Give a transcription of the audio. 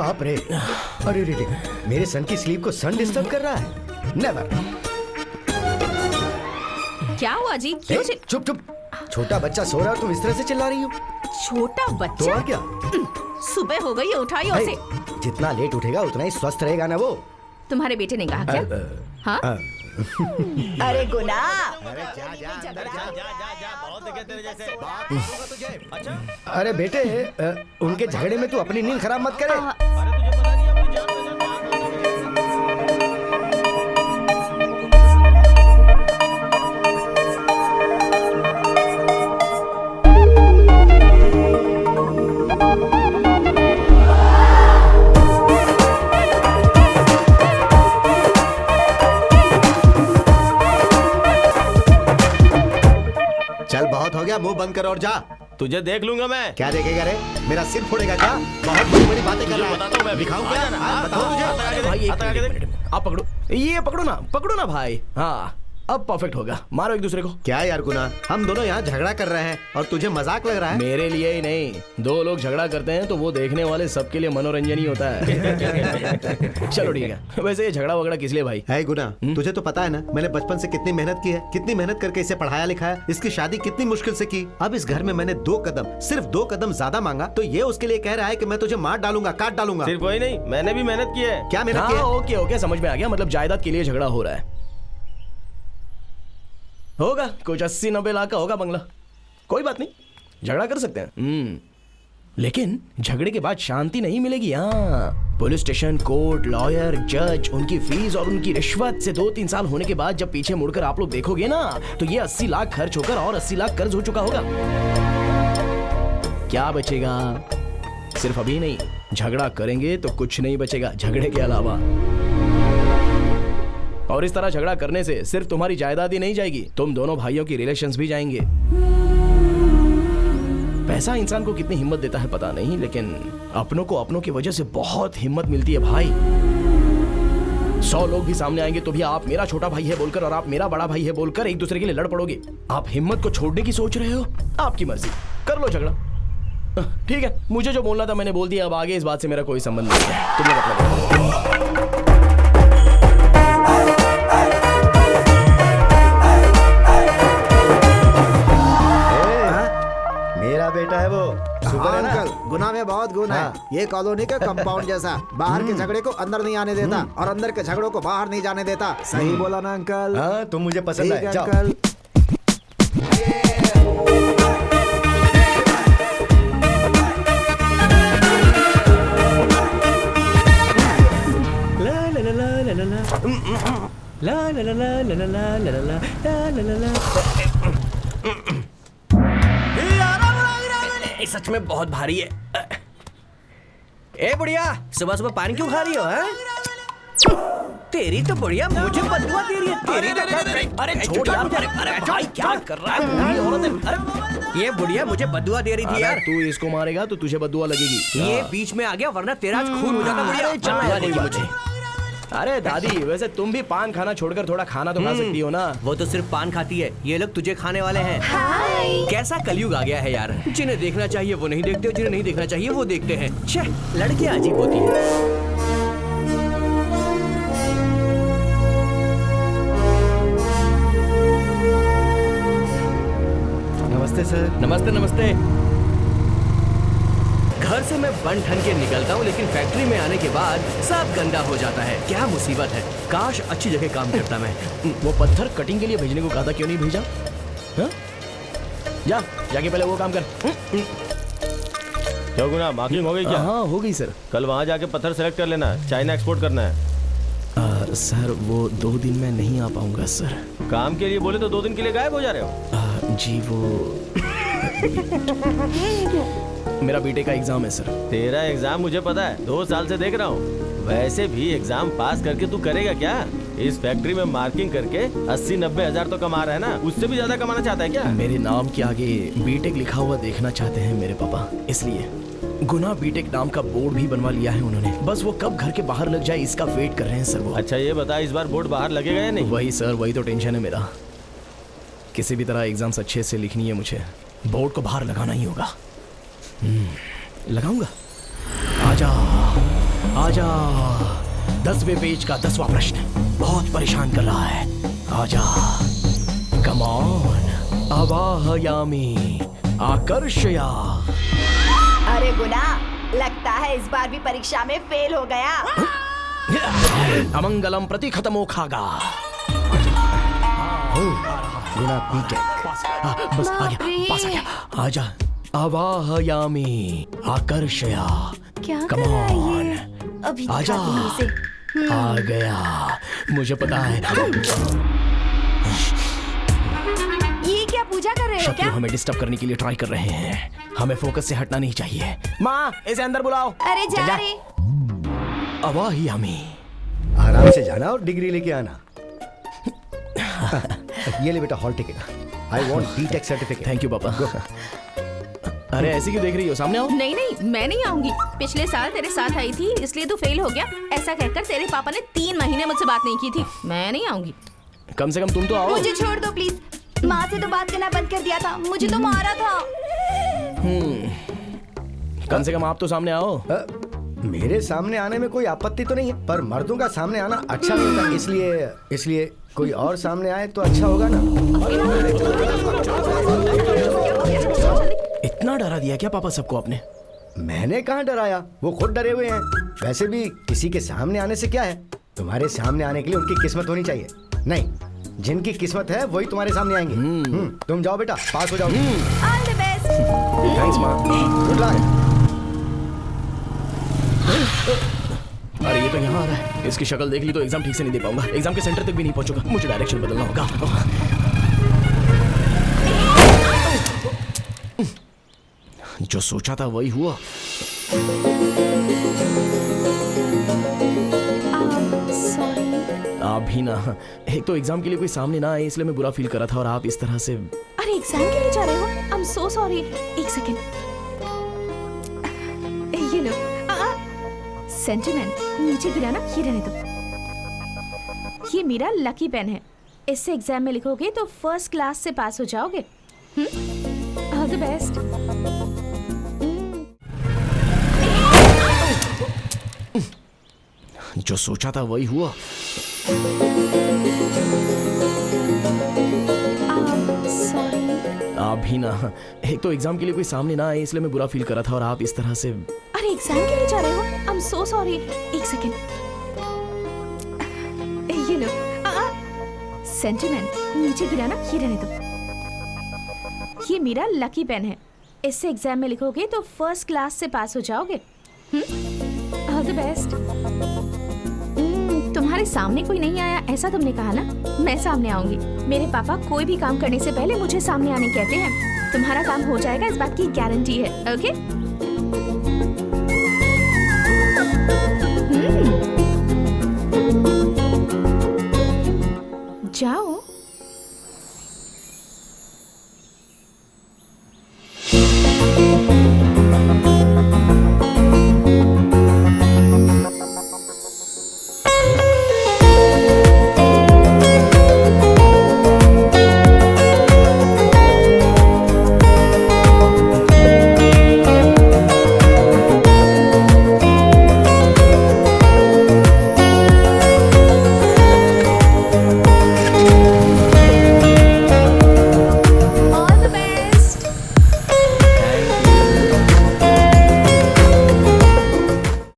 बाप रे, अरे रे, मेरे सन की स्लीप को सन डिस्टर्ब कर रहा है। नेवर। क्या हुआ जी? क्यों चुप चुप, छोटा बच्चा सो रहा है, तुम इस तरह से चिल्ला रही हो? छोटा बच्चा? तो और क्या? सुबह हो गई है, उठाइए उसे। जितना लेट उठेगा उतना ही स्वस्थ रहेगा ना वो। तुम्हारे बेटे ने कहा क्या? हाँ? अरे गुना, अरे जा, बहुत देखे तेरे जैसे बात होगा तुझे। अच्छा, अरे बेटे, उनके झगड़े में तू अपनी नींद खराब मत करे। अरे तुझे पता नहीं अपनी जान चल, बहुत हो गया, मुंह बंद कर और जा। तुझे देख लूंगा मैं। क्या देखेगा रे? मेरा सिर फोड़ेगा क्या? बहुत बड़ी बड़ी बातें कर रहा है। बताता हूँ मैं, दिखाऊं क्या? बताओ तुझे। भाई एक मिनट, आप पकड़ो, ये पकड़ो ना भाई। हाँ, अब परफेक्ट होगा। मारो एक दूसरे को। क्या यार गुना, हम दोनों यहाँ झगड़ा कर रहे हैं और तुझे मजाक लग रहा है? मेरे लिए ही नहीं, दो लोग झगड़ा करते हैं तो वो देखने वाले सबके लिए मनोरंजन ही होता है। चलो ठीक है। वैसे ये झगड़ा वगड़ा किस लिए भाई? है गुना, तुझे तो पता है ना, मैंने बचपन से कितनी मेहनत की है, कितनी मेहनत करके इसे पढ़ाया लिखाया, इसकी शादी कितनी मुश्किल से की। अब इस घर में मैंने सिर्फ दो कदम ज्यादा मांगा तो ये उसके लिए कह रहा है कि मैं तुझे मार डालूंगा, काट डालूंगा। सिर्फ वही नहीं, मैंने भी मेहनत की है। क्या मेहनत की है? ओके, समझ में आ गया। मतलब जायदाद के लिए झगड़ा हो रहा है। होगा कुछ 80-90 लाख का होगा बंगला। कोई बात नहीं, झगड़ा कर सकते हैं। लेकिन झगड़े के बाद शांति नहीं मिलेगी। हाँ, पुलिस स्टेशन, कोर्ट, लॉयर, जज, उनकी फीस और उनकी रिश्वत से 2-3 साल होने के बाद जब पीछे मुड़कर आप लोग देखोगे ना, तो ये 80 लाख खर्च होकर और 80 लाख कर्ज हो चुका होगा। क्या बचेगा? सिर्फ अभी नहीं, झगड़ा करेंगे तो कुछ नहीं बचेगा झगड़े के अलावा। और इस तरह झगड़ा करने से सिर्फ तुम्हारी जायदाद ही नहीं जाएगी, तुम दोनों भाइयों की रिलेशंस भी जाएंगे। पैसा इंसान को कितनी हिम्मत देता है पता नहीं, लेकिन अपनों को अपनों की वजह से बहुत हिम्मत मिलती है भाई। 100 लोग भी सामने आएंगे तो भी आप मेरा छोटा भाई है बोलकर और आप मेरा बड़ा भाई है बोलकर एक दूसरे के लिए लड़ पड़ोगे। आप हिम्मत को छोड़ने की सोच रहे हो? आपकी मर्जी, कर लो झगड़ा। ठीक है, मुझे जो बोलना था मैंने बोल दिया। अब आगे इस बात से मेरा कोई संबंध नहीं है। तुम्हें मतलब मेरा बेटा है वो। हाँ अंकल, गुना में बहुत गुण है। ये कॉलोनी के कंपाउंड जैसा, बाहर के झगड़े को अंदर नहीं आने देता और अंदर के झगड़ों को बाहर नहीं जाने देता। सही बोला ना अंकल? हाँ, तुम मुझे पसंद है। जाओ। अंकल सच में बहुत भारी है। ए बुढ़िया, सुबह सुबह पानी क्यों खा रही हो? तेरी तो बुढ़िया मुझे बदुआ दे रही है। तेरी तो अरे छोड़ यार, अरे भाई क्या कर रहा है? अरे ये बुढ़िया मुझे बदुआ दे रही थी यार। तू इसको मारेगा तो तुझे बदुआ लगेगी। ये बीच में आ गया वरना तेरा आज खून हो जाता। बुढ़िया बदुआ देगी मुझे। अरे दादी, वैसे तुम भी पान खाना छोड़कर थोड़ा खाना तो खा सकती हो ना। वो तो सिर्फ पान खाती है, ये लोग तुझे खाने वाले हैं। कैसा कलयुग आ गया है यार। जिन्हें देखना चाहिए वो नहीं देखते, जिन्हें नहीं देखना चाहिए वो देखते हैं। लड़कियां अजीब होती हैं। नमस्ते सर। नमस्ते नमस्ते। घर से मैं बन ठन के निकलता हूँ, लेकिन फैक्ट्री में आने के बाद सब गंदा हो जाता है। क्या मुसीबत है। काश अच्छी जगह काम करता मैं। वो पत्थर कटिंग के लिए भेजने को कहा था, क्यों नहीं भेजा? हा? जाके पहले वो काम कर। क्यों गुना, मार्किंग हो गई क्या? हाँ हो गई सर। कल वहाँ जाके पत्थर सेलेक्ट कर लेना, चाइना एक्सपोर्ट करना है। सर वो 2 दिन में नहीं आ पाऊंगा सर। काम के लिए बोले तो 2 दिन के लिए गायब हो जा रहे हो? जी वो मेरा बीटेक का एग्जाम है सर। तेरा एग्जाम मुझे पता है, 2 साल से देख रहा हूँ। वैसे भी एग्जाम पास करके तू करेगा क्या? इस फैक्ट्री में मार्किंग करके 80-90 हजार तो कमा रहा है ना, उससे भी ज्यादा कमाना चाहता है क्या? मेरे नाम के आगे बीटेक लिखा हुआ देखना चाहते हैं मेरे पापा, इसलिए गुना बीटेक नाम का बोर्ड भी बनवा लिया है उन्होंने। बस वो कब घर के बाहर लग जाए इसका वेट कर रहे हैं सर वो। अच्छा ये बता, इस बार बोर्ड बाहर लगेगा या नहीं? वही सर, वही तो टेंशन है मेरा। किसी भी तरह एग्जाम्स अच्छे से लिखनी है मुझे, बोर्ड को बाहर लगाना ही होगा। लगाऊंगा। आजा। आजा। 10वें पेज का 10वां प्रश्न बहुत परेशान कर रहा है। आजा, कम ऑन। आवाहयामी आकर्षया। अरे गुना, लगता है इस बार भी परीक्षा में फेल हो गया। अमंगलम प्रति खत्मो खागा। गुना बीटेक। बस आ गया, पास आ गया। आजा, आवाहयामी आकर्षया। क्या Come कर रहा है on. ये? अभी आजा। दिखाती हूँ इसे। आ गया, मुझे पता है। ये क्या पूजा कर रहे हो शत्रु क्या? हमें डिस्टर्ब करने के लिए ट्राई कर रहे हैं। हमें फोकस से हटना नहीं चाहिए। माँ, इसे अंदर बुलाओ। अरे जा रे। अवाहयामी। आराम से जाना और डिग्री लेके आना। ये ले बेटा hall ticket. I want B Tech certificate. Thank you पापा। अरे ऐसे क्यों देख रही हो? सामने आओ। नहीं नहीं, मैं नहीं आऊंगी। पिछले साल तेरे साथ आई थी इसलिए तू फेल हो गया। ऐसा कहकर तेरे पापा ने 3 महीने मुझसे बात नहीं की थी। मैं नहीं आऊंगी। कम से कम तुम तो आओ। मुझे छोड़ दो प्लीज। माँ से तो बात करना बंद कर दिया था। मुझे तो मारा था। कम से कम आप तो सामने आओ। मेरे सामने आने में कोई आपत्ति तो नहीं है, पर मर्दों का सामने आना अच्छा नहीं होता। इसलिए कोई और सामने आए तो अच्छा होगा ना। इतना डरा दिया क्या पापा सबको आपने? मैंने कहाँ डराया, वो खुद डरे हुए हैं। वैसे भी किसी के सामने आने से क्या है, तुम्हारे सामने आने के लिए उनकी किस्मत होनी चाहिए। नहीं, जिनकी किस्मत है वही तुम्हारे सामने आएंगे। तुम जाओ बेटा, पास हो जाओ। All the best. थैंक्स माँ, गुड लक। अरे ये तो यहाँ आ रहा है। इसकी शक्ल देख ली तो एग्जाम ठीक से नहीं दे पाऊंगा। एग्जाम के सेंटर तक भी नहीं पहुंचूंगा। मुझे डायरेक्शन बदलना होगा। जो सोचा था वही हुआ। आप भी ना, एक तो एग्जाम के लिए कोई सामने ना आए इसलिए मैं बुरा फील कर रहा था, और आप इस तरह से। अरे एग्जाम के लिए जा रहे हो? I am so sorry. एक सेकेंड, ये लो। सेंटिमेंट नीचे गिरा ना, ये रहने दो। ये मेरा लकी पेन है। इससे एग्जाम में लिखोगे तो फर्स्ट क्लास से पास हो जाओगे। All the best. जो सोचा था वही हुआ। सॉरी। आप भी ना, एक तो एग्जाम के लिए कोई सामने ना आए इसलिए मैं बुरा फील कर रहा था, और आप इस तरह से। अरे एग्जाम के लिए जा रहे हो? I am so sorry. एक सेकेंड, ये लो। सेंटिमेंट नीचे गिरा ना, ये रहने दो। ये मेरा लकी पेन है। इससे एग्जाम में लिखोगे तो फर्स्ट क्लास से पास हो जाओगे। All the best. तुम्हारे सामने कोई नहीं आया ऐसा तुमने कहा ना? मैं सामने आऊंगी। मेरे पापा कोई भी काम करने से पहले मुझे सामने आने कहते हैं। तुम्हारा काम हो जाएगा, इस बात की गारंटी है। ओके?